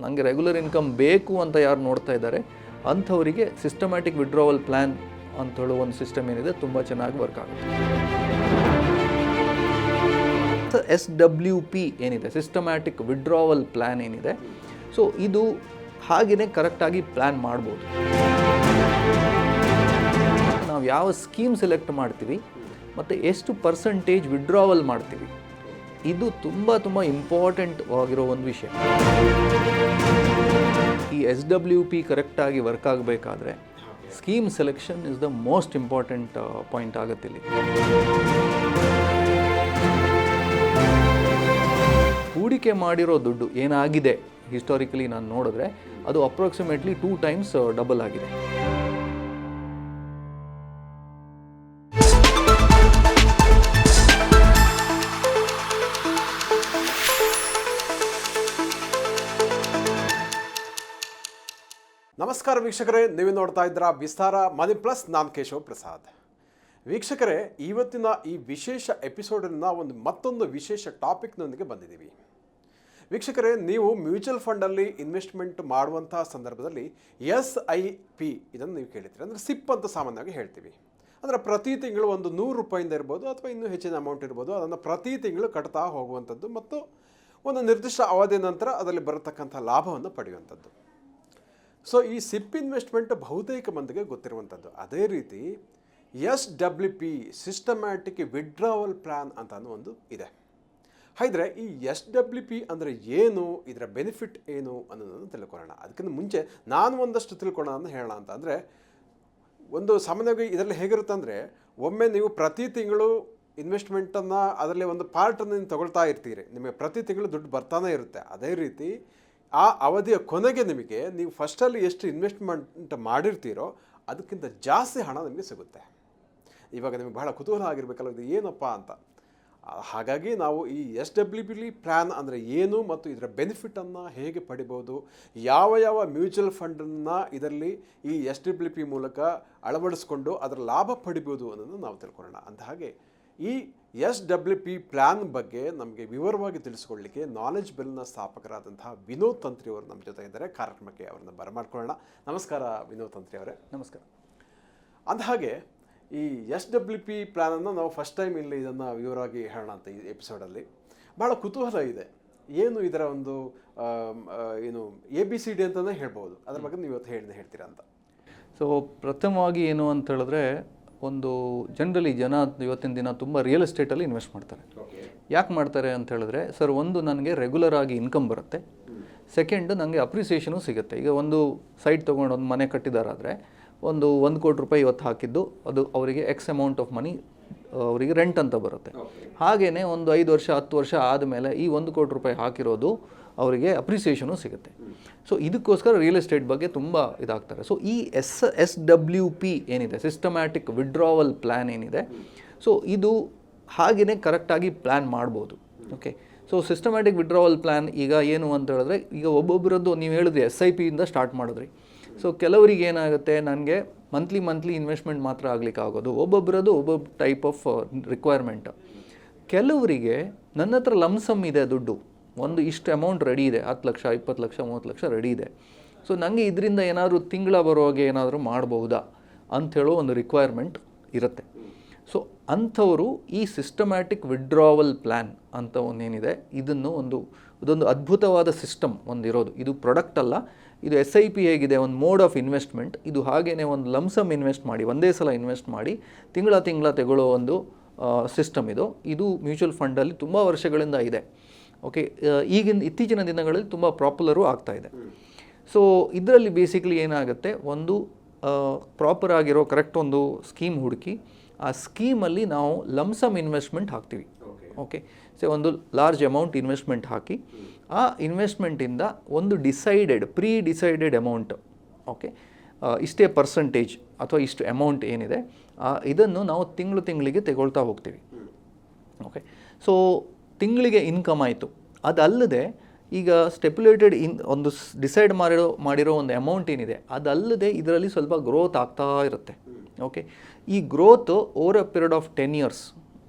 ನನಗೆ regular income ಬೇಕು ಅಂತ ಯಾರು ನೋಡ್ತಾ ಇದ್ದಾರೆ ಅಂಥವರಿಗೆ ಸಿಸ್ಟಮ್ಯಾಟಿಕ್ ವಿಡ್ರಾವಲ್ ಪ್ಲ್ಯಾನ್ ಅಂತ ಹೇಳೋ ಒಂದು ಸಿಸ್ಟಮ್ ಏನಿದೆ ತುಂಬ ಚೆನ್ನಾಗಿ ವರ್ಕ್ ಆಗುತ್ತೆ. SWP ಏನಿದೆ, ಸಿಸ್ಟಮ್ಯಾಟಿಕ್ ವಿಡ್ರಾವಲ್ ಪ್ಲ್ಯಾನ್ ಏನಿದೆ, ಸೊ ಇದು ಹಾಗೆಯೇ ಕರೆಕ್ಟಾಗಿ ಪ್ಲ್ಯಾನ್ ಮಾಡ್ಬೋದು. ನಾವು ಯಾವ ಸ್ಕೀಮ್ ಸೆಲೆಕ್ಟ್ ಮಾಡ್ತೀವಿ ಮತ್ತು ಎಷ್ಟು ಪರ್ಸೆಂಟೇಜ್ ವಿಡ್ರಾವಲ್ ಮಾಡ್ತೀವಿ, ಇದು ತುಂಬ ಇಂಪಾರ್ಟೆಂಟ್ ಆಗಿರೋ ಒಂದು ವಿಷಯ. ಈ SWP ಕರೆಕ್ಟಾಗಿ ವರ್ಕ್ ಆಗಬೇಕಾದ್ರೆ scheme selection is the most important point ಆಗುತ್ತೆ ಇಲ್ಲಿ. ಹೂಡಿಕೆ ಮಾಡಿರೋ ದುಡ್ಡು ಏನಾಗಿದೆ ಹಿಸ್ಟಾರಿಕಲಿ ನಾನು ನೋಡಿದ್ರೆ ಅದು ಅಪ್ರಾಕ್ಸಿಮೇಟ್ಲಿ 2 times ಡಬಲ್ ಆಗಿದೆ. ನಮಸ್ಕಾರ ವೀಕ್ಷಕರೇ, ನೀವು ನೋಡ್ತಾ ಇದ್ದೀರಾ ವಿಸ್ತಾರ ಮನಿ ಪ್ಲಸ್. ನಾನು ಕೇಶವ್ ಪ್ರಸಾದ್. ವೀಕ್ಷಕರೇ, ಇವತ್ತಿನ ಈ ವಿಶೇಷ ಎಪಿಸೋಡನ್ನು ಮತ್ತೊಂದು ವಿಶೇಷ ಟಾಪಿಕ್ನೊಂದಿಗೆ ಬಂದಿದ್ದೀವಿ. ವೀಕ್ಷಕರೇ, ನೀವು ಮ್ಯೂಚುವಲ್ ಫಂಡಲ್ಲಿ ಇನ್ವೆಸ್ಟ್ಮೆಂಟ್ ಮಾಡುವಂಥ ಸಂದರ್ಭದಲ್ಲಿ SIP ಇದನ್ನು ನೀವು ಕೇಳಿರ್ತೀರಿ. ಅಂದರೆ ಸಿಪ್ ಅಂತ ಸಾಮಾನ್ಯವಾಗಿ ಹೇಳ್ತೀವಿ. ಅಂದರೆ ಪ್ರತಿ ತಿಂಗಳು ಒಂದು 100 ರೂಪಾಯಿಂದ ಇರ್ಬೋದು ಅಥವಾ ಇನ್ನೂ ಹೆಚ್ಚಿನ ಅಮೌಂಟ್ ಇರ್ಬೋದು, ಅದನ್ನು ಪ್ರತಿ ತಿಂಗಳು ಕಟ್ತಾ ಹೋಗುವಂಥದ್ದು ಮತ್ತು ಒಂದು ನಿರ್ದಿಷ್ಟ ಅವಧಿಯ ನಂತರ ಅದರಲ್ಲಿ ಬರತಕ್ಕಂಥ ಲಾಭವನ್ನು ಪಡೆಯುವಂಥದ್ದು. ಸೊ ಈ ಸಿಪ್ ಇನ್ವೆಸ್ಟ್ಮೆಂಟ್ ಬಹುತೇಕ ಮಂದಿಗೆ ಗೊತ್ತಿರುವಂಥದ್ದು. ಅದೇ ರೀತಿ SWP ಸಿಸ್ಟಮ್ಯಾಟಿಕ್ ವಿಡ್ರಾವಲ್ ಪ್ಲ್ಯಾನ್ ಅಂತ ಒಂದು ಇದೆ. ಹಾಗಿದ್ರೆ ಈ SWP ಅಂದರೆ ಏನು, ಇದರ ಬೆನಿಫಿಟ್ ಏನು ಅನ್ನೋದನ್ನು ತಿಳ್ಕೊಳ್ಳೋಣ. ಅದಕ್ಕಿಂತ ಮುಂಚೆ ನಾನು ಒಂದಷ್ಟು ತಿಳ್ಕೊಳ್ಳೋಣ ಅಂತ ಹೇಳೋಣ ಅಂತ ಅಂದರೆ, ಒಂದು ಸಾಮಾನ್ಯವಾಗಿ ಇದರಲ್ಲಿ ಹೇಗಿರುತ್ತೆ ಅಂದರೆ, ಒಮ್ಮೆ ನೀವು ಪ್ರತಿ ತಿಂಗಳು ಇನ್ವೆಸ್ಟ್ಮೆಂಟನ್ನು ಅದರಲ್ಲಿ ಒಂದು ಪಾರ್ಟನ್ನು ನೀವು ತಗೊಳ್ತಾ ಇರ್ತೀರಿ, ನಿಮಗೆ ಪ್ರತಿ ತಿಂಗಳು ದುಡ್ಡು ಬರ್ತಾನೆ ಇರುತ್ತೆ. ಅದೇ ರೀತಿ ಆ ಅವಧಿಯ ಕೊನೆಗೆ ನಿಮಗೆ ನೀವು ಫಸ್ಟಲ್ಲಿ ಎಷ್ಟು ಇನ್ವೆಸ್ಟ್ಮೆಂಟ್ ಮಾಡಿರ್ತೀರೋ ಅದಕ್ಕಿಂತ ಜಾಸ್ತಿ ಹಣ ನಿಮಗೆ ಸಿಗುತ್ತೆ. ಇವಾಗ ನಿಮಗೆ ಬಹಳ ಕುತೂಹಲ ಆಗಿರಬೇಕಲ್ಲ, ಇದು ಏನಪ್ಪ ಅಂತ. ಹಾಗಾಗಿ ನಾವು ಈ SWP ಪ್ಲ್ಯಾನ್ ಅಂದರೆ ಏನು ಮತ್ತು ಇದರ ಬೆನಿಫಿಟನ್ನು ಹೇಗೆ ಪಡಿಬೋದು, ಯಾವ ಮ್ಯೂಚುವಲ್ ಫಂಡನ್ನು ಇದರಲ್ಲಿ ಈ SWP ಮೂಲಕ ಅಳವಡಿಸ್ಕೊಂಡು ಅದರ ಲಾಭ ಪಡಿಬೋದು ಅನ್ನೋದನ್ನು ನಾವು ತಿಳ್ಕೊಳ್ಳೋಣ. ಅಂದ ಹಾಗೆ ಈ SWP ಪ್ಲ್ಯಾನ್ ಬಗ್ಗೆ ನಮಗೆ ವಿವರವಾಗಿ ತಿಳಿಸ್ಕೊಳ್ಳಿಕ್ಕೆ ನಾಲೆಜ್ ಬೆಲ್ನ ಸ್ಥಾಪಕರಾದಂತಹ ವಿನೋದ್ ತಂತ್ರಿ ಅವರು ನಮ್ಮ ಜೊತೆ ಇದ್ದಾರೆ. ಕಾರ್ಯಕ್ರಮಕ್ಕೆ ಅವರನ್ನು ಬರಮಾಡ್ಕೊಳ್ಳೋಣ. ನಮಸ್ಕಾರ ವಿನೋದ್ ತಂತ್ರಿ ಅವರೇ. ನಮಸ್ಕಾರ. ಅಂದ ಹಾಗೆ ಈ SWP ಪ್ಲ್ಯಾನನ್ನು ನಾವು ಫಸ್ಟ್ ಟೈಮ್ ಇಲ್ಲಿ ಇದನ್ನು ವಿವರವಾಗಿ ಹೇಳೋಣ ಅಂತ ಈ ಎಪಿಸೋಡಲ್ಲಿ. ಭಾಳ ಕುತೂಹಲ ಇದೆ, ಏನು ಇದರ ಒಂದು ಏನು ABCD ಅಂತಲೇ ಹೇಳ್ಬೋದು. ಅದ್ರ ಬಗ್ಗೆ ನೀವು ಇವತ್ತು ಹೇಳ್ತೀರಾ ಅಂತ. ಸೊ ಪ್ರಥಮವಾಗಿ ಏನು ಅಂತ ಹೇಳಿದ್ರೆ, ಒಂದು ಜನರಲಿ ಜನ ಇವತ್ತಿನ ದಿನ ತುಂಬ ರಿಯಲ್ ಎಸ್ಟೇಟಲ್ಲಿ ಇನ್ವೆಸ್ಟ್ ಮಾಡ್ತಾರೆ. ಯಾಕೆ ಮಾಡ್ತಾರೆ ಅಂತ ಹೇಳಿದ್ರೆ, ಸರ್ ಒಂದು ನನಗೆ ರೆಗ್ಯುಲರ್ ಆಗಿ ಇನ್ಕಮ್ ಬರುತ್ತೆ, ಸೆಕೆಂಡ್ ನನಗೆ ಅಪ್ರಿಸಿಯೇಷನು ಸಿಗುತ್ತೆ. ಈಗ ಒಂದು ಸೈಟ್ ತೊಗೊಂಡು ಒಂದು ಮನೆ ಕಟ್ಟಿದಾರಾದರೆ ಒಂದು 1 ಕೋಟಿ ರೂಪಾಯಿ ಇವತ್ತು ಹಾಕಿದ್ದು ಅದು ಅವರಿಗೆ ಎಕ್ಸ್ ಅಮೌಂಟ್ ಆಫ್ ಮನಿ ಅವರಿಗೆ ರೆಂಟ್ ಅಂತ ಬರುತ್ತೆ. ಹಾಗೆಯೇ ಒಂದು 5 ವರ್ಷ 10 ವರ್ಷ ಆದಮೇಲೆ ಈ 1 ಕೋಟಿ ರೂಪಾಯಿ ಹಾಕಿರೋದು ಅವರಿಗೆ ಅಪ್ರಿಸಿಯೇಷನು ಸಿಗುತ್ತೆ. ಸೊ ಇದಕ್ಕೋಸ್ಕರ ರಿಯಲ್ ಎಸ್ಟೇಟ್ ಬಗ್ಗೆ ತುಂಬ ಇದಾಗ್ತಾರೆ. ಸೊ ಈ SWP ಏನಿದೆ, ಸಿಸ್ಟಮ್ಯಾಟಿಕ್ ವಿಡ್ರಾವಲ್ ಪ್ಲ್ಯಾನ್ ಏನಿದೆ, ಸೊ ಇದು ಹಾಗೆಯೇ ಕರೆಕ್ಟಾಗಿ ಪ್ಲ್ಯಾನ್ ಮಾಡ್ಬೋದು. Okay, so systematic withdrawal plan ಈಗ ಏನು ಅಂತ ಹೇಳಿದ್ರೆ, ಈಗ ಒಬ್ಬೊಬ್ಬರದ್ದು ನೀವು ಹೇಳಿದ್ರಿ SIP ಇಂದ ಸ್ಟಾರ್ಟ್ ಮಾಡಿದ್ರಿ. ಸೊ ಕೆಲವರಿಗೆ ಏನಾಗುತ್ತೆ, ನನಗೆ ಮಂತ್ಲಿ ಇನ್ವೆಸ್ಟ್ಮೆಂಟ್ ಮಾತ್ರ ಆಗಲಿಕ್ಕೆ ಆಗೋದು, ಒಬ್ಬೊಬ್ಬರದ್ದು ಒಬ್ಬೊಬ್ಬ ಟೈಪ್ ಆಫ್ ರಿಕ್ವೈರ್ಮೆಂಟ್. ಕೆಲವರಿಗೆ ನನ್ನ ಹತ್ರ ಲಮ್ಸಮ್ ಇದೆ, ದುಡ್ಡು ಒಂದು ಇಷ್ಟು ಅಮೌಂಟ್ ರೆಡಿ ಇದೆ, 10 ಲಕ್ಷ 20 ಲಕ್ಷ 30 ಲಕ್ಷ ರೆಡಿ ಇದೆ, ಸೊ ನನಗೆ ಇದರಿಂದ ಏನಾದರೂ ತಿಂಗಳ ಬರೋವಾಗೆ ಏನಾದರೂ ಮಾಡ್ಬೋದಾ ಅಂಥೇಳೋ ಒಂದು ರಿಕ್ವೈರ್ಮೆಂಟ್ ಇರುತ್ತೆ. ಸೊ ಅಂಥವರು ಈ ಸಿಸ್ಟಮ್ಯಾಟಿಕ್ ವಿಡ್ರಾವಲ್ ಪ್ಲ್ಯಾನ್ ಅಂತ ಒಂದೇನಿದೆ, ಇದೊಂದು ಅದ್ಭುತವಾದ ಸಿಸ್ಟಮ್ ಒಂದಿರೋದು. ಇದು ಪ್ರಾಡಕ್ಟ್ ಅಲ್ಲ, ಇದು SIP ಹೇಗಿದೆ ಒಂದು ಮೋಡ್ ಆಫ್ ಇನ್ವೆಸ್ಟ್ಮೆಂಟ್. ಇದು ಹಾಗೆಯೇ ಒಂದು ಲಮ್ಸಮ್ ಇನ್ವೆಸ್ಟ್ ಮಾಡಿ, ಒಂದೇ ಸಲ ಇನ್ವೆಸ್ಟ್ ಮಾಡಿ ತಿಂಗಳ ತಗೊಳ್ಳೋ ಒಂದು ಸಿಸ್ಟಮ್ ಇದು ಮ್ಯೂಚುವಲ್ ಫಂಡಲ್ಲಿ ತುಂಬ ವರ್ಷಗಳಿಂದ ಇದೆ. ಓಕೆ, ಇತ್ತೀಚಿನ ದಿನಗಳಲ್ಲಿ ತುಂಬ ಪಾಪ್ಯುಲರು ಆಗ್ತಾಯಿದೆ. ಸೊ ಇದರಲ್ಲಿ ಬೇಸಿಕಲಿ ಏನಾಗುತ್ತೆ, ಒಂದು ಪ್ರಾಪರ್ ಆಗಿರೋ ಕರೆಕ್ಟ್ ಒಂದು ಸ್ಕೀಮ್ ಹುಡುಕಿ ಆ ಸ್ಕೀಮಲ್ಲಿ ನಾವು ಲಮ್ಸಮ್ ಇನ್ವೆಸ್ಟ್ಮೆಂಟ್ ಹಾಕ್ತೀವಿ. ಓಕೆ, ಸೊ ಒಂದು ಲಾರ್ಜ್ ಅಮೌಂಟ್ ಇನ್ವೆಸ್ಟ್ಮೆಂಟ್ ಹಾಕಿ ಆ ಇನ್ವೆಸ್ಟ್ಮೆಂಟಿಂದ ಒಂದು ಪ್ರೀ ಡಿಸೈಡೆಡ್ ಅಮೌಂಟ್, ಓಕೆ, ಇಷ್ಟೇ ಪರ್ಸೆಂಟೇಜ್ ಅಥವಾ ಇಷ್ಟು ಅಮೌಂಟ್ ಏನಿದೆ ಇದನ್ನು ನಾವು ತಿಂಗಳಿಗೆ ತಗೊಳ್ತಾ ಹೋಗ್ತೀವಿ. ಓಕೆ, ಸೊ ತಿಂಗಳಿಗೆ ಇನ್ಕಮ್ ಆಯಿತು. ಅದಲ್ಲದೆ ಈಗ ಸ್ಟೆಪ್ಯುಲೇಟೆಡ್ ಒಂದು ಡಿಸೈಡ್ ಮಾಡಿರೋ ಒಂದು ಅಮೌಂಟ್ ಏನಿದೆ ಅದಲ್ಲದೆ ಇದರಲ್ಲಿ ಸ್ವಲ್ಪ ಗ್ರೋತ್ ಆಗ್ತಾ ಇರುತ್ತೆ. ಓಕೆ, ಈ growth over a period of 10 years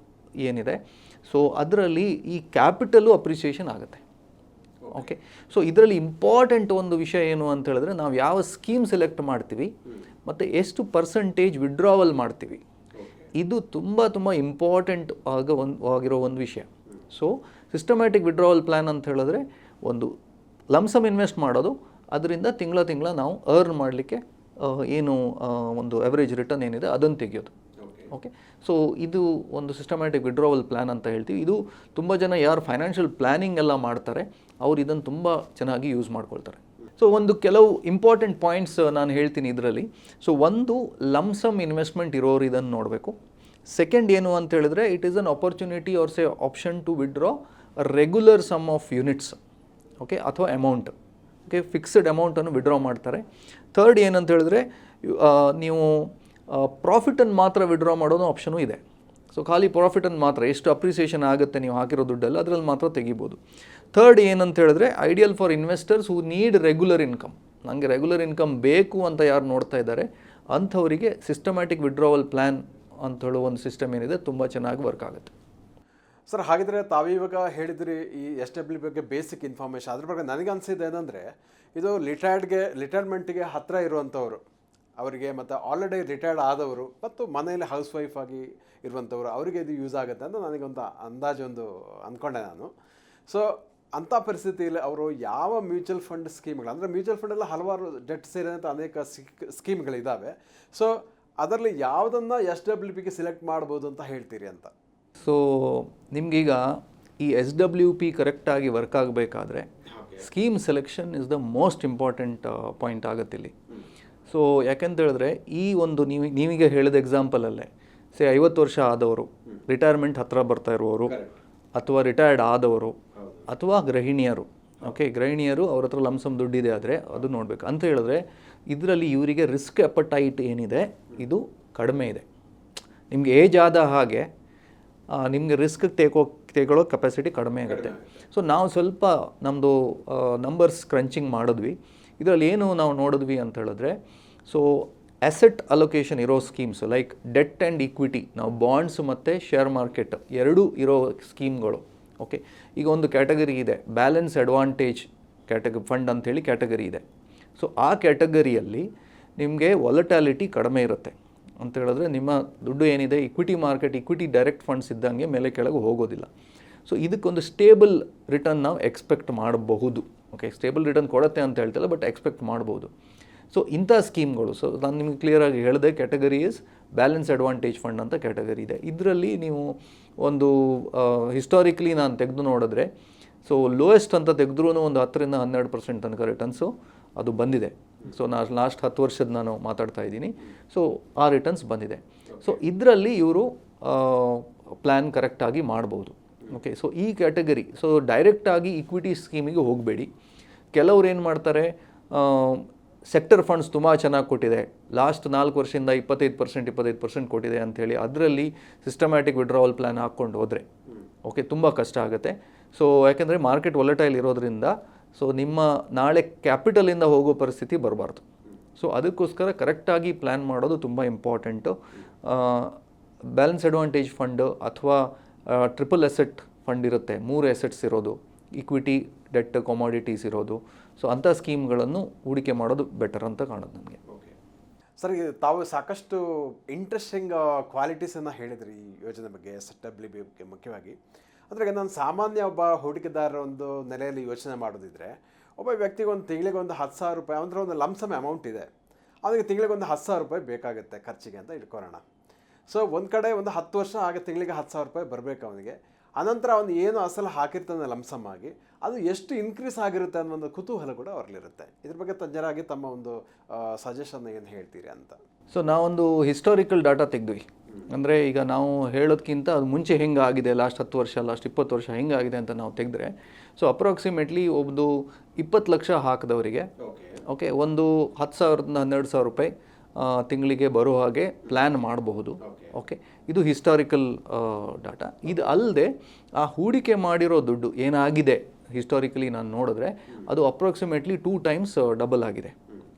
ಏನಿದೆ, ಸೊ ಅದರಲ್ಲಿ ಈ ಕ್ಯಾಪಿಟಲು ಅಪ್ರಿಸಿಯೇಷನ್ ಆಗುತ್ತೆ. ಓಕೆ. ಸೊ ಇದರಲ್ಲಿ ಇಂಪಾರ್ಟೆಂಟ್ ಒಂದು ವಿಷಯ ಏನು ಅಂತ ಹೇಳಿದ್ರೆ, ನಾವು ಯಾವ ಸ್ಕೀಮ್ ಸೆಲೆಕ್ಟ್ ಮಾಡ್ತೀವಿ ಮತ್ತು ಎಷ್ಟು ಪರ್ಸೆಂಟೇಜ್ ವಿಡ್ರಾವಲ್ ಮಾಡ್ತೀವಿ, ಇದು ತುಂಬ ಇಂಪಾರ್ಟೆಂಟ್ ಆಗಿರೋ ಒಂದು ವಿಷಯ. ಸೊ ಸಿಸ್ಟಮ್ಯಾಟಿಕ್ ವಿಡ್ರಾವಲ್ ಪ್ಲ್ಯಾನ್ ಅಂತ ಹೇಳಿದ್ರೆ ಒಂದು ಲಮ್ಸಮ್ ಇನ್ವೆಸ್ಟ್ ಮಾಡೋದು, ಅದರಿಂದ ತಿಂಗಳ ನಾವು ಅರ್ನ್ ಮಾಡಲಿಕ್ಕೆ ಏನು ಒಂದು ಅವರೇಜ್ ರಿಟರ್ನ್ ಏನಿದೆ ಅದನ್ನು ತೆಗೆಯೋದು. ಓಕೆ. ಸೊ ಇದು ಒಂದು ಸಿಸ್ಟಮ್ಯಾಟಿಕ್ ವಿಡ್ರಾವಲ್ ಪ್ಲ್ಯಾನ್ ಅಂತ ಹೇಳ್ತೀವಿ. ಇದು ತುಂಬ ಜನ ಯಾರು ಫೈನಾನ್ಷಿಯಲ್ ಪ್ಲ್ಯಾನಿಂಗ್ ಎಲ್ಲ ಮಾಡ್ತಾರೆ ಅವ್ರು ಇದನ್ನು ತುಂಬ ಚೆನ್ನಾಗಿ ಯೂಸ್ ಮಾಡ್ಕೊಳ್ತಾರೆ. ಸೊ ಒಂದು ಕೆಲವು ಇಂಪಾರ್ಟೆಂಟ್ ಪಾಯಿಂಟ್ಸ್ ನಾನು ಹೇಳ್ತೀನಿ ಇದರಲ್ಲಿ. ಸೊ ಒಂದು ಲಮ್ಸಮ್ ಇನ್ವೆಸ್ಟ್ಮೆಂಟ್ ಇರೋರು ಇದನ್ನು ನೋಡಬೇಕು. ಸೆಕೆಂಡ್ ಏನು ಅಂತ ಹೇಳಿದ್ರೆ, it is an opportunity or say option to withdraw regular sum of units, okay, ಅಥವಾ ಅಮೌಂಟ್. ಓಕೆ, ಫಿಕ್ಸ್ಡ್ ಅಮೌಂಟನ್ನು ವಿಡ್ರಾ ಮಾಡ್ತಾರೆ. ಥರ್ಡ್ ಏನಂತ ಹೇಳಿದ್ರೆ, ನೀವು ಪ್ರಾಫಿಟನ್ನು ಮಾತ್ರ ವಿಡ್ರಾ ಮಾಡೋದು ಆಪ್ಷನು ಇದೆ. ಸೊ ಖಾಲಿ ಪ್ರಾಫಿಟನ್ನು ಮಾತ್ರ, ಎಷ್ಟು ಅಪ್ರಿಸಿಯೇಷನ್ ಆಗುತ್ತೆ ನೀವು ಹಾಕಿರೋ ದುಡ್ಡಲ್ಲಿ ಅದರಲ್ಲಿ ಮಾತ್ರ ತೆಗಿಬೋದು. ಥರ್ಡ್ ಏನಂತ ಹೇಳಿದ್ರೆ, ideal for investors who need regular income. ನನಗೆ ರೆಗ್ಯುಲರ್ ಇನ್ಕಮ್ ಬೇಕು ಅಂತ ಯಾರು ನೋಡ್ತಾ ಇದ್ದಾರೆ ಅಂಥವರಿಗೆ ಸಿಸ್ಟಮ್ಯಾಟಿಕ್ ವಿಡ್ರಾವಲ್ ಪ್ಲ್ಯಾನ್ ಅಂತ ಹೇಳೋ ಒಂದು ಸಿಸ್ಟಮ್ ಏನಿದೆ ತುಂಬ ಚೆನ್ನಾಗಿ ವರ್ಕ್ ಆಗುತ್ತೆ. ಸರ್, ಹಾಗಿದ್ರೆ ತಾವಿವಾಗ ಹೇಳಿದ್ರಿ ಈ SWP ಬಗ್ಗೆ ಬೇಸಿಕ್ ಇನ್ಫಾರ್ಮೇಷನ್. ಅದ್ರ ಬಗ್ಗೆ ನನಗೆ ಅನಿಸಿದ್ದು ಏನಂದರೆ, ಇದು ರಿಟೈರ್ಮೆಂಟಿಗೆ ಹತ್ತಿರ ಇರುವಂಥವ್ರು, ಅವರಿಗೆ ಮತ್ತು ಆಲ್ರೆಡಿ ರಿಟೈರ್ಡ್ ಆದವರು ಮತ್ತು ಮನೆಯಲ್ಲಿ ಹೌಸ್ ವೈಫ್ ಆಗಿ ಇರುವಂಥವ್ರು, ಅವರಿಗೆ ಇದು ಯೂಸ್ ಆಗುತ್ತೆ ಅಂತ ನನಗೊಂದು ಅಂದಾಜೊಂದು ಅಂದ್ಕೊಂಡೆ ನಾನು. ಸೊ ಅಂಥ ಪರಿಸ್ಥಿತಿಯಲ್ಲಿ ಅವರು ಯಾವ ಮ್ಯೂಚುವಲ್ ಫಂಡ್ ಸ್ಕೀಮ್ಗಳು, ಅಂದರೆ ಮ್ಯೂಚುವಲ್ ಫಂಡೆಲ್ಲ ಹಲವಾರು ಡೆಟ್ ಸೇರಿದಂಥ ಅನೇಕ ಸ್ಕೀಮ್ಗಳಿದ್ದಾವೆ. ಸೊ ಅದರಲ್ಲಿ ಯಾವುದನ್ನು SWPಗೆ ಸಿಲೆಕ್ಟ್ ಮಾಡ್ಬೋದು ಅಂತ ಹೇಳ್ತೀರಿ ಅಂತ? ಸೊ ನಿಮಗೀಗ ಈ SWP ಕರೆಕ್ಟಾಗಿ ವರ್ಕ್ ಆಗಬೇಕಾದ್ರೆ scheme selection is the most important point ಆಗುತ್ತೆ ಇಲ್ಲಿ. ಸೊ ಯಾಕೆಂತ ಹೇಳಿದ್ರೆ, ಈ ಒಂದು ನೀವೀಗ ಹೇಳಿದ ಎಕ್ಸಾಂಪಲಲ್ಲೇ 50 ವರ್ಷ ಆದವರು, ರಿಟೈರ್ಮೆಂಟ್ ಹತ್ತಿರ ಬರ್ತಾ ಇರುವವರು, ಅಥವಾ ರಿಟೈರ್ಡ್ ಆದವರು, ಅಥವಾ ಗೃಹಿಣಿಯರು. ಓಕೆ, ಗೃಹಿಣಿಯರು ಅವ್ರ ಹತ್ರ ಲಮ್ಸಮ್ ದುಡ್ಡಿದೆ ಆದರೆ ಅದು ನೋಡಬೇಕು ಅಂತ ಹೇಳಿದ್ರೆ, ಇದರಲ್ಲಿ ಇವರಿಗೆ ರಿಸ್ಕ್ ಅಪಟೈಟ್ ಏನಿದೆ ಇದು ಕಡಿಮೆ ಇದೆ. ನಿಮಗೆ ಏಜ್ ಆದ ಹಾಗೆ ನಿಮಗೆ ರಿಸ್ಕ್ ತೆಗೊಳ್ಳೋ ಕೆಪಾಸಿಟಿ ಕಡಿಮೆ ಆಗುತ್ತೆ. ಸೊ ನಾವು ಸ್ವಲ್ಪ ನಮ್ಮದು ನಂಬರ್ಸ್ ಕ್ರಂಚಿಂಗ್ ಮಾಡಿದ್ವಿ. ಇದರಲ್ಲಿ ಏನು ನಾವು ನೋಡಿದ್ವಿ ಅಂತ ಹೇಳಿದ್ರೆ, ಸೊ ಅಸೆಟ್ ಅಲೊಕೇಶನ್ ಇರೋ schemes like debt and equity, ನಾವು ಬಾಂಡ್ಸ್ ಮತ್ತು ಶೇರ್ ಮಾರ್ಕೆಟ್ ಎರಡೂ ಇರೋ ಸ್ಕೀಮ್ಗಳು. ಓಕೆ, ಈಗ ಒಂದು ಕ್ಯಾಟಗರಿ ಇದೆ, ಬ್ಯಾಲೆನ್ಸ್ ಅಡ್ವಾಂಟೇಜ್ ಫಂಡ್ ಅಂಥೇಳಿ ಕ್ಯಾಟಗರಿ ಇದೆ. ಸೊ ಆ ಕ್ಯಾಟಗರಿಯಲ್ಲಿ ನಿಮಗೆ ವಾಲಟಾಲಿಟಿ ಕಡಿಮೆ ಇರುತ್ತೆ ಅಂತ ಹೇಳಿದ್ರೆ, ನಿಮ್ಮ ದುಡ್ಡು ಏನಿದೆ equity market, equity direct funds ಇದ್ದಂಗೆ ಮೇಲೆ ಕೆಳಗೆ ಹೋಗೋದಿಲ್ಲ. ಸೊ ಇದಕ್ಕೊಂದು ಸ್ಟೇಬಲ್ ರಿಟರ್ನ್ ನಾವು ಎಕ್ಸ್ಪೆಕ್ಟ್ ಮಾಡಬಹುದು. ಓಕೆ, ಸ್ಟೇಬಲ್ ರಿಟರ್ನ್ ಕೊಡುತ್ತೆ ಅಂತ ಹೇಳ್ತಿಲ್ಲ, ಬಟ್ ಎಕ್ಸ್ಪೆಕ್ಟ್ ಮಾಡ್ಬೋದು. ಸೊ ಇಂಥ ಸ್ಕೀಮ್ಗಳು, ಸೊ ನಾನು ನಿಮಗೆ ಕ್ಲಿಯರಾಗಿ ಹೇಳಿದೆ, category is balance advantage fund ಅಂತ ಕ್ಯಾಟಗರಿ ಇದೆ. ಇದರಲ್ಲಿ ನೀವು ಒಂದು ಹಿಸ್ಟಾರಿಕಲಿ ನಾನು ತೆಗೆದು ನೋಡಿದ್ರೆ, ಸೊ ಲೋಯೆಸ್ಟ್ ಅಂತ ತೆಗೆದ್ರೂ ಒಂದು 10ರಿಂದ 12% ತನಕ ರಿಟರ್ನ್ಸು ಅದು ಬಂದಿದೆ. ಸೊ ನಾನು ಲಾಸ್ಟ್ 10 ವರ್ಷದ ನಾನು ಮಾತಾಡ್ತಾ ಇದ್ದೀನಿ. ಸೊ ಆ ರಿಟರ್ನ್ಸ್ ಬಂದಿದೆ. ಸೊ ಇದರಲ್ಲಿ ಇವರು ಪ್ಲ್ಯಾನ್ ಕರೆಕ್ಟಾಗಿ ಮಾಡ್ಬೋದು. ಓಕೆ, ಸೊ ಈ ಕ್ಯಾಟಗರಿ, ಸೊ ಡೈರೆಕ್ಟಾಗಿ ಈಕ್ವಿಟಿ ಸ್ಕೀಮಿಗೆ ಹೋಗಬೇಡಿ. ಕೆಲವ್ರು ಏನು ಮಾಡ್ತಾರೆ, ಸೆಕ್ಟರ್ ಫಂಡ್ಸ್ ತುಂಬ ಚೆನ್ನಾಗಿ ಕೊಟ್ಟಿದೆ, ಲಾಸ್ಟ್ 4 ವರ್ಷದಿಂದ 25% ಕೊಟ್ಟಿದೆ ಅಂಥೇಳಿ ಅದರಲ್ಲಿ ಸಿಸ್ಟಮ್ಯಾಟಿಕ್ ವಿಡ್ರಾವಲ್ ಪ್ಲ್ಯಾನ್ ಹಾಕ್ಕೊಂಡು ಹೋದರೆ ಓಕೆ ತುಂಬ ಕಷ್ಟ ಆಗುತ್ತೆ. ಸೊ ಯಾಕೆಂದರೆ ಮಾರ್ಕೆಟ್ ವಾಲಟೈಲ್ ಇರೋದ್ರಿಂದ, ಸೊ ನಿಮ್ಮ ನಾಳೆ ಕ್ಯಾಪಿಟಲಿಂದ ಹೋಗೋ ಪರಿಸ್ಥಿತಿ ಬರಬಾರ್ದು. ಸೊ ಅದಕ್ಕೋಸ್ಕರ ಕರೆಕ್ಟಾಗಿ ಪ್ಲ್ಯಾನ್ ಮಾಡೋದು ತುಂಬ ಇಂಪಾರ್ಟೆಂಟು. ಬ್ಯಾಲೆನ್ಸ್ ಅಡ್ವಾಂಟೇಜ್ ಫಂಡ್ ಅಥವಾ ಟ್ರಿಪಲ್ ಅಸೆಟ್ ಫಂಡ್ ಇರುತ್ತೆ, 3 ಅಸೆಟ್ಸ್ ಇರೋದು, ಈಕ್ವಿಟಿ, ಡೆಟ್, ಕಮಾಡಿಟೀಸ್ ಇರೋದು. ಸೊ ಅಂಥ ಸ್ಕೀಮ್ಗಳನ್ನು ಹೂಡಿಕೆ ಮಾಡೋದು ಬೆಟರ್ ಅಂತ ಕಾಣೋದು ನನಗೆ. ಸರ್, ತಾವು ಸಾಕಷ್ಟು ಇಂಟ್ರೆಸ್ಟಿಂಗ್ ಕ್ವಾಲಿಟೀಸನ್ನು ಹೇಳಿದ್ರಿ ಈ ಯೋಜನೆ ಬಗ್ಗೆ, SWP ಬಗ್ಗೆ ಮುಖ್ಯವಾಗಿ. ಅಂದರೆ ನಾನು ಸಾಮಾನ್ಯ ಒಬ್ಬ ಹೂಡಿಕೆದಾರರ ಒಂದು ನೆಲೆಯಲ್ಲಿ ಯೋಚನೆ ಮಾಡೋದಿದ್ರೆ, ಒಬ್ಬ ವ್ಯಕ್ತಿಗೆ ಒಂದು ತಿಂಗಳಿಗೆ ಒಂದು 10,000 ರೂಪಾಯಿ, ಅಂದರೆ ಒಂದು ಲಮ್ಸಮ್ ಅಮೌಂಟ್ ಇದೆ, ಅವನಿಗೆ ತಿಂಗಳಿಗೆ ಒಂದು 10,000 ರೂಪಾಯಿ ಬೇಕಾಗುತ್ತೆ ಖರ್ಚಿಗೆ ಅಂತ ಇಟ್ಕೊಳ್ಳೋಣ. ಸೊ ಒಂದು ಕಡೆ ಒಂದು 10 ವರ್ಷ ಹಾಗೆ ತಿಂಗಳಿಗೆ 10,000 ರೂಪಾಯಿ ಬರಬೇಕು ಅವನಿಗೆ. ಅನಂತರ ಅವನು ಏನು ಅಸಲು ಹಾಕಿರ್ತಾನೆ ಲಮ್ಸಮ್ ಆಗಿ, ಅದು ಎಷ್ಟು ಇನ್ಕ್ರೀಸ್ ಆಗಿರುತ್ತೆ ಅನ್ನೋ ಒಂದು ಕುತೂಹಲ ಕೂಡ ಅವರಲ್ಲಿರುತ್ತೆ. ಇದ್ರ ಬಗ್ಗೆ ತಜ್ಞರಾಗಿ ತಮ್ಮ ಒಂದು ಸಜೆಷನ್ ಏನು ಹೇಳ್ತೀರಿ ಅಂತ? ಸೊ ನಾವೊಂದು ಹಿಸ್ಟಾರಿಕಲ್ ಡಾಟಾ ತೆಗೆದ್ವಿ. ಅಂದರೆ ಈಗ ನಾವು ಹೇಳೋದಕ್ಕಿಂತ ಅದು ಮುಂಚೆ ಹೆಂಗಾಗಿದೆ, ಲಾಸ್ಟ್ 10 ವರ್ಷ, ಲಾಸ್ಟ್ 20 ವರ್ಷ ಹೆಂಗಾಗಿದೆ ಅಂತ ನಾವು ತೆಗೆದ್ರೆ, ಸೊ ಅಪ್ರಾಕ್ಸಿಮೇಟ್ಲಿ ಒಂದು 20 ಲಕ್ಷ ಹಾಕಿದವರಿಗೆ ಓಕೆ ಒಂದು 10,000ರಿಂದ 12,000 ರೂಪಾಯಿ ತಿಂಗಳಿಗೆ ಬರೋ ಹಾಗೆ ಪ್ಲ್ಯಾನ್ ಮಾಡಬಹುದು. ಓಕೆ, ಇದು ಹಿಸ್ಟಾರಿಕಲ್ ಡಾಟಾ. ಇದು ಅಲ್ಲದೆ ಆ ಹೂಡಿಕೆ ಮಾಡಿರೋ ದುಡ್ಡು ಏನಾಗಿದೆ ಹಿಸ್ಟಾರಿಕಲಿ ನಾನು ನೋಡಿದ್ರೆ, ಅದು ಅಪ್ರಾಕ್ಸಿಮೇಟ್ಲಿ 2 ಟೈಮ್ಸ್ ಡಬಲ್ ಆಗಿದೆ.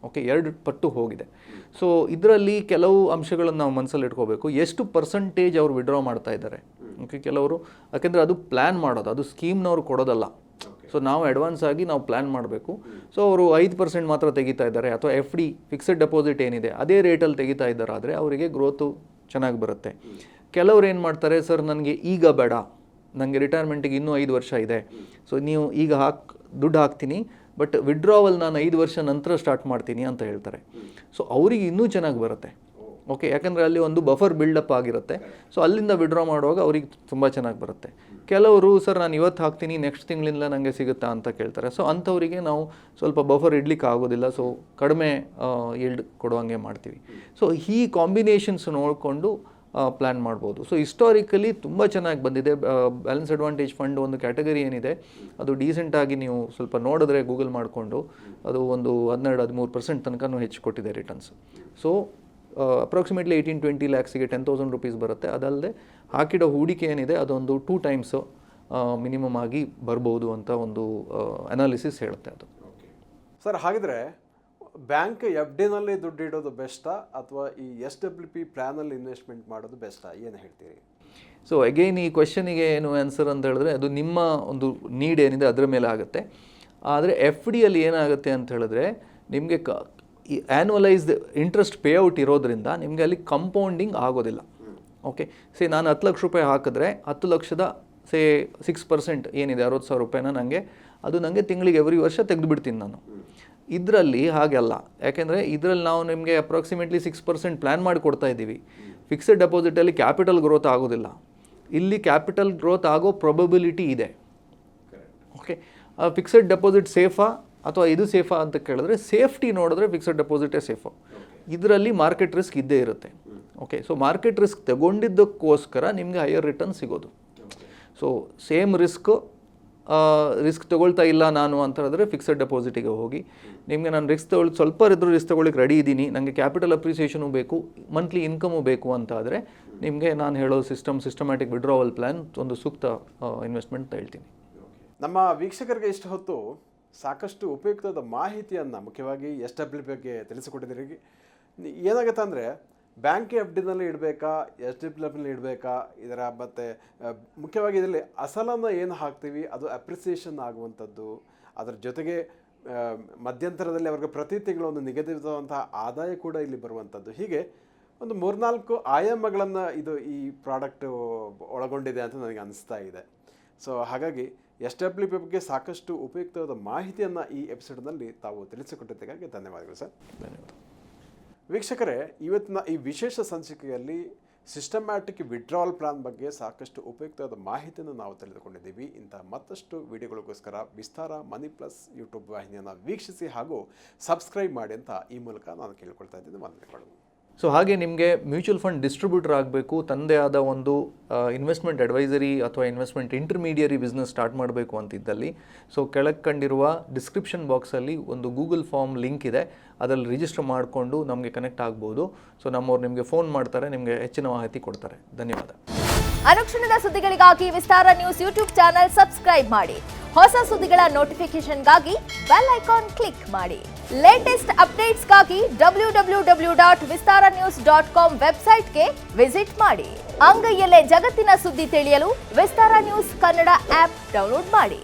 ಓಕೆ, 2 ಪಟ್ಟು ಹೋಗಿದೆ. ಸೊ ಇದರಲ್ಲಿ ಕೆಲವು ಅಂಶಗಳನ್ನು ನಾವು ಮನಸ್ಸಲ್ಲಿ ಇಟ್ಕೋಬೇಕು. ಎಷ್ಟು ಪರ್ಸೆಂಟೇಜ್ ಅವ್ರು ವಿಡ್ರಾ ಮಾಡ್ತಾ ಇದ್ದಾರೆ. ಓಕೆ, ಕೆಲವರು ಯಾಕೆಂದರೆ ಅದು ಪ್ಲ್ಯಾನ್ ಮಾಡೋದು, ಅದು ಸ್ಕೀಮ್ನವ್ರು ಕೊಡೋದಲ್ಲ. ಸೊ ನಾವು ಅಡ್ವಾನ್ಸ್ ಆಗಿ ನಾವು ಪ್ಲ್ಯಾನ್ ಮಾಡಬೇಕು. ಸೊ ಅವರು 5% ಮಾತ್ರ ತೆಗಿತಾ ಇದ್ದಾರೆ, ಅಥವಾ FD ಫಿಕ್ಸೆಡ್ ಡೆಪಾಸಿಟ್ ಏನಿದೆ ಅದೇ ರೇಟಲ್ಲಿ ತೆಗಿತಾ ಇದ್ದಾರೆ ಆದರೆ ಅವರಿಗೆ ಗ್ರೋತು ಚೆನ್ನಾಗಿ ಬರುತ್ತೆ. ಕೆಲವ್ರು ಏನು ಮಾಡ್ತಾರೆ, ಸರ್ ನನಗೆ ಈಗ ಬೇಡ, ನನಗೆ ರಿಟೈರ್ಮೆಂಟಿಗೆ ಇನ್ನೂ 5 ವರ್ಷ ಇದೆ, ಸೊ ನೀವು ಈಗ ದುಡ್ಡು ಹಾಕ್ತೀನಿ, ಬಟ್ ವಿಡ್ರಾವಲ್ ನಾನು 5 ವರ್ಷ ನಂತರ ಸ್ಟಾರ್ಟ್ ಮಾಡ್ತೀನಿ ಅಂತ ಹೇಳ್ತಾರೆ. ಸೊ ಅವರಿಗೆ ಇನ್ನೂ ಚೆನ್ನಾಗಿ ಬರುತ್ತೆ. ಓಕೆ, ಯಾಕಂದರೆ ಅಲ್ಲಿ ಒಂದು ಬಫರ್ ಬಿಲ್ಡಪ್ ಆಗಿರುತ್ತೆ. ಸೊ ಅಲ್ಲಿಂದ ವಿಡ್ರಾ ಮಾಡುವಾಗ ಅವ್ರಿಗೆ ತುಂಬ ಚೆನ್ನಾಗಿ ಬರುತ್ತೆ. ಕೆಲವರು ಸರ್ ನಾನು ಇವತ್ತು ಹಾಕ್ತೀನಿ, ನೆಕ್ಸ್ಟ್ ತಿಂಗಳಿಂದ ನನಗೆ ಸಿಗುತ್ತಾ ಅಂತ ಕೇಳ್ತಾರೆ. ಸೊ ಅಂಥವರಿಗೆ ನಾವು ಸ್ವಲ್ಪ ಬಫರ್ ಇಡ್ಲಿಕ್ಕೆ ಆಗೋದಿಲ್ಲ, ಸೊ ಕಡಿಮೆ ಈಲ್ಡ್ ಕೊಡುವಂಗೆ ಮಾಡ್ತೀವಿ. ಸೊ ಈ ಕಾಂಬಿನೇಷನ್ಸ್ ನೋಡಿಕೊಂಡು ಪ್ಲ್ಯಾನ್ ಮಾಡ್ಬೋದು. ಸೊ ಹಿಸ್ಟಾರಿಕಲಿ ತುಂಬ ಚೆನ್ನಾಗಿ ಬಂದಿದೆ. ಬ್ಯಾಲೆನ್ಸ್ ಅಡ್ವಾಂಟೇಜ್ ಫಂಡ್ ಒಂದು ಕ್ಯಾಟಗರಿ ಏನಿದೆ ಅದು ಡೀಸೆಂಟಾಗಿ ನೀವು ಸ್ವಲ್ಪ ನೋಡಿದ್ರೆ ಗೂಗಲ್ ಮಾಡಿಕೊಂಡು ಅದು ಒಂದು 12-13% ತನಕ ಹೆಚ್ಚು ಕೊಟ್ಟಿದೆ ರಿಟರ್ನ್ಸ್. ಸೊ ಅಪ್ರಾಕ್ಸಿಮೇಟ್ಲಿ 18-20 ಲ್ಯಾಕ್ಸಿಗೆ 10,000 ರೂಪೀಸ್ ಬರುತ್ತೆ. ಅದಲ್ಲದೆ ಹಾಕಿಡೋ ಹೂಡಿಕೆ ಏನಿದೆ ಅದೊಂದು 2 ಟೈಮ್ಸ್ ಮಿನಿಮಮ್ ಆಗಿ ಬರ್ಬೋದು ಅಂತ ಒಂದು ಅನಾಲಿಸಿಸ್ ಹೇಳುತ್ತೆ ಅದು. ಸರ್, ಹಾಗಿದ್ರೆ ಬ್ಯಾಂಕ್ FDನಲ್ಲಿ ದುಡ್ಡು ಇಡೋದು ಬೆಸ್ಟಾ ಅಥವಾ ಈ SWP ಪ್ಲ್ಯಾನಲ್ಲಿ ಇನ್ವೆಸ್ಟ್ಮೆಂಟ್ ಮಾಡೋದು ಬೆಸ್ಟಾ, ಏನು ಹೇಳ್ತೀರಿ? ಸೊ ಅಗೈನ್ ಈ ಕ್ವೆಶನಿಗೆ ಏನು ಆನ್ಸರ್ ಅಂತ ಹೇಳಿದ್ರೆ ಅದು ನಿಮ್ಮ ಒಂದು ನೀಡ್ ಏನಿದೆ ಅದರ ಮೇಲೆ ಆಗುತ್ತೆ. ಆದರೆ FDಯಲ್ಲಿ ಏನಾಗುತ್ತೆ ಅಂತ ಹೇಳಿದ್ರೆ ನಿಮಗೆ ಈ ಆ್ಯನ್ಯುವಲೈಸ್ಡ್ ಇಂಟ್ರೆಸ್ಟ್ ಪೇಔಟ್ ಇರೋದ್ರಿಂದ ನಿಮಗೆ ಅಲ್ಲಿ ಕಂಪೌಂಡಿಂಗ್ ಆಗೋದಿಲ್ಲ. ಓಕೆ, ನಾನು 10 ಲಕ್ಷ ರೂಪಾಯಿ ಹಾಕಿದ್ರೆ 10 ಲಕ್ಷದ 6% ಏನಿದೆ 60,000 ರೂಪಾಯಿನ ನನಗೆ ತಿಂಗಳಿಗೆ ಎವ್ರಿ ವರ್ಷ ತೆಗೆದುಬಿಡ್ತೀನಿ ನಾನು. ಇದರಲ್ಲಿ ಹಾಗೆಲ್ಲ, ಯಾಕೆಂದರೆ ಇದರಲ್ಲಿ ನಾವು ನಿಮಗೆ ಅಪ್ರಾಕ್ಸಿಮೇಟ್ಲಿ 6% ಪ್ಲ್ಯಾನ್ ಮಾಡಿ ಕೊಡ್ತಾ ಇದ್ದೀವಿ. ಫಿಕ್ಸೆಡ್ ಡೆಪಾಸಿಟಲ್ಲಿ ಕ್ಯಾಪಿಟಲ್ ಗ್ರೋತ್ ಆಗೋದಿಲ್ಲ. ಇಲ್ಲಿ ಕ್ಯಾಪಿಟಲ್ ಗ್ರೋತ್ ಆಗೋ ಪ್ರೊಬಬಿಲಿಟಿ ಇದೆ. ಓಕೆ, ಫಿಕ್ಸೆಡ್ ಡೆಪಾಸಿಟ್ ಸೇಫಾ ಅಥವಾ ಇದು ಸೇಫಾ ಅಂತ ಕೇಳಿದ್ರೆ ಸೇಫ್ಟಿ ನೋಡಿದ್ರೆ ಫಿಕ್ಸೆಡ್ ಡೆಪಾಸಿಟೇ ಸೇಫು. ಇದರಲ್ಲಿ ಮಾರ್ಕೆಟ್ ರಿಸ್ಕ್ ಇದ್ದೇ ಇರುತ್ತೆ. ಓಕೆ, ಸೊ ಮಾರ್ಕೆಟ್ ರಿಸ್ಕ್ ತಗೊಂಡಿದ್ದಕ್ಕೋಸ್ಕರ ನಿಮಗೆ ಹೈಯರ್ ರಿಟರ್ನ್ ಸಿಗೋದು. ಸೊ ಸೇಮ್ ರಿಸ್ಕ್ ತೊಗೊಳ್ತಾ ಇಲ್ಲ ನಾನು ಅಂತ ಹೇಳಿದ್ರೆ ಫಿಕ್ಸೆಡ್ ಡೆಪಾಸಿಟಿಗೆ ಹೋಗಿ, ನಿಮಗೆ ನಾನು ಸ್ವಲ್ಪ ಇದ್ರೂ ರಿಸ್ಕ್ ತೊಗೊಳ್ಳಿಕ್ಕೆ ರೆಡಿ ಇದ್ದೀನಿ, ನನಗೆ ಕ್ಯಾಪಿಟಲ್ ಅಪ್ರಿಸಿಯೇಷನು ಬೇಕು, ಮಂತ್ಲಿ ಇನ್ಕಮು ಬೇಕು ಅಂತ ಆದರೆ ನಿಮಗೆ ನಾನು ಹೇಳೋ ಸಿಸ್ಟಮ್ಯಾಟಿಕ್ ವಿಡ್ರಾವಲ್ ಪ್ಲ್ಯಾನ್ ಒಂದು ಸೂಕ್ತ ಇನ್ವೆಸ್ಟ್ಮೆಂಟ್ ಅಂತ ಹೇಳ್ತೀನಿ. ನಮ್ಮ ವೀಕ್ಷಕರಿಗೆ ಇಷ್ಟು ಹೊತ್ತು ಸಾಕಷ್ಟು ಉಪಯುಕ್ತವಾದ ಮಾಹಿತಿಯನ್ನು ಮುಖ್ಯವಾಗಿ SWP ಬಗ್ಗೆ ತಿಳಿಸಿಕೊಟ್ಟಿದ್ದೀರಿ. ಏನಾಗುತ್ತೆ ಅಂದರೆ ಬ್ಯಾಂಕ್ FDನಲ್ಲಿ ಇಡಬೇಕಾ, SWPನಲ್ಲಿ ಇಡಬೇಕಾ, ಇದರ ಮತ್ತು ಮುಖ್ಯವಾಗಿ ಇದರಲ್ಲಿ ಅಸಲನ್ನು ಏನು ಹಾಕ್ತೀವಿ ಅದು ಅಪ್ರಿಸಿಯೇಷನ್ ಆಗುವಂಥದ್ದು, ಅದರ ಜೊತೆಗೆ ಮಧ್ಯಂತರದಲ್ಲಿ ಅವ್ರಿಗೆ ಪ್ರತಿ ತಿಂಗಳು ಒಂದು ನಿಗದಿತವಾದಂತಹ ಆದಾಯ ಕೂಡ ಇಲ್ಲಿ ಬರುವಂಥದ್ದು. ಹೀಗೆ ಒಂದು 3-4 ಆಯಾಮಗಳನ್ನು ಈ ಪ್ರಾಡಕ್ಟ್ ಒಳಗೊಂಡಿದೆ ಅಂತ ನನಗೆ ಅನಿಸ್ತಾ ಇದೆ. ಸೊ ಹಾಗಾಗಿ SWP ಬಗ್ಗೆ ಸಾಕಷ್ಟು ಉಪಯುಕ್ತವಾದ ಮಾಹಿತಿಯನ್ನು ಈ ಎಪಿಸೋಡ್ನಲ್ಲಿ ತಾವು ತಿಳಿಸಿಕೊಟ್ಟಿದ್ದಕ್ಕಾಗಿ ಧನ್ಯವಾದಗಳು ಸರ್. ಧನ್ಯವಾದ. ವೀಕ್ಷಕರೇ, ಇವತ್ತಿನ ಈ ವಿಶೇಷ ಸಂಚಿಕೆಯಲ್ಲಿ ಸಿಸ್ಟಮ್ಯಾಟಿಕ್ ವಿಡ್ರಾವಲ್ ಪ್ಲಾನ್ ಬಗ್ಗೆ ಸಾಕಷ್ಟು ಉಪಯುಕ್ತವಾದ ಮಾಹಿತಿಯನ್ನು ನಾವು ತಿಳಿದುಕೊಂಡಿದ್ದೀವಿ. ಇಂತಹ ಮತ್ತಷ್ಟು ವಿಡಿಯೋಗಳಿಗೋಸ್ಕರ ವಿಸ್ತಾರ ಮನಿ ಪ್ಲಸ್ ಯೂಟ್ಯೂಬ್ ವಾಹಿನಿಯನ್ನು ವೀಕ್ಷಿಸಿ ಹಾಗೂ ಸಬ್ಸ್ಕ್ರೈಬ್ ಮಾಡಿ ಅಂತ ಈ ಮೂಲಕ ನಾನು ಕೇಳ್ಕೊಳ್ತಾ ಇದ್ದೀನಿ. ವಂದನೆಗಳು. ಸೊ ಹಾಗೆ ನಿಮಗೆ ಮ್ಯೂಚುವಲ್ ಫಂಡ್ ಡಿಸ್ಟ್ರಿಬ್ಯೂಟರ್ ಆಗಬೇಕು, ತಂದೆ ಆದ ಒಂದು ಇನ್ವೆಸ್ಟ್ಮೆಂಟ್ ಅಡ್ವೈಸರಿ ಅಥವಾ ಇನ್ವೆಸ್ಟ್ಮೆಂಟ್ ಇಂಟರ್ಮೀಡಿಯರಿ ಬಿಸ್ನೆಸ್ ಸ್ಟಾರ್ಟ್ ಮಾಡಬೇಕು ಅಂತಿದ್ದಲ್ಲಿ, ಸೊ ಕೆಳಗೆ ಕಂಡಿರುವ ಡಿಸ್ಕ್ರಿಪ್ಷನ್ ಬಾಕ್ಸಲ್ಲಿ ಒಂದು ಗೂಗಲ್ ಫಾರ್ಮ್ ಲಿಂಕ್ ಇದೆ, ಅದರಲ್ಲಿ ರಿಜಿಸ್ಟರ್ ಮಾಡಿಕೊಂಡು ನಮಗೆ ಕನೆಕ್ಟ್ ಆಗ್ಬೋದು. ಸೊ ನಮ್ಮವ್ರು ನಿಮಗೆ ಫೋನ್ ಮಾಡ್ತಾರೆ, ನಿಮಗೆ ಹೆಚ್ಚಿನ ಮಾಹಿತಿ ಕೊಡ್ತಾರೆ. ಧನ್ಯವಾದ. ಅನುಕ್ಷಣದ ಸುದ್ದಿಗಳಿಗಾಗಿ ವಿಸ್ತಾರ ನ್ಯೂಸ್ ಯೂಟ್ಯೂಬ್ ಚಾನೆಲ್ ಸಬ್ಸ್ಕ್ರೈಬ್ ಮಾಡಿ. ಹೊಸ ಸುದ್ದಿಗಳ ನೋಟಿಫಿಕೇಶನ್ಗಾಗಿ ಬೆಲ್ ಐಕಾನ್ ಕ್ಲಿಕ್ ಮಾಡಿ. ಲೇಟೆಸ್ಟ್ ಅಪ್ಡೇಟ್ಸ್ಗಾಗಿ www.vistaranews.com ವೆಬ್ಸೈಟ್ಗೆ ವಿಸಿಟ್ ಮಾಡಿ. ಅಂಗೈಯಲ್ಲೇ ಜಗತ್ತಿನ ಸುದ್ದಿ ತಿಳಿಯಲು ವಿಸ್ತಾರ ನ್ಯೂಸ್ ಕನ್ನಡ ಆಪ್ ಡೌನ್ಲೋಡ್ ಮಾಡಿ.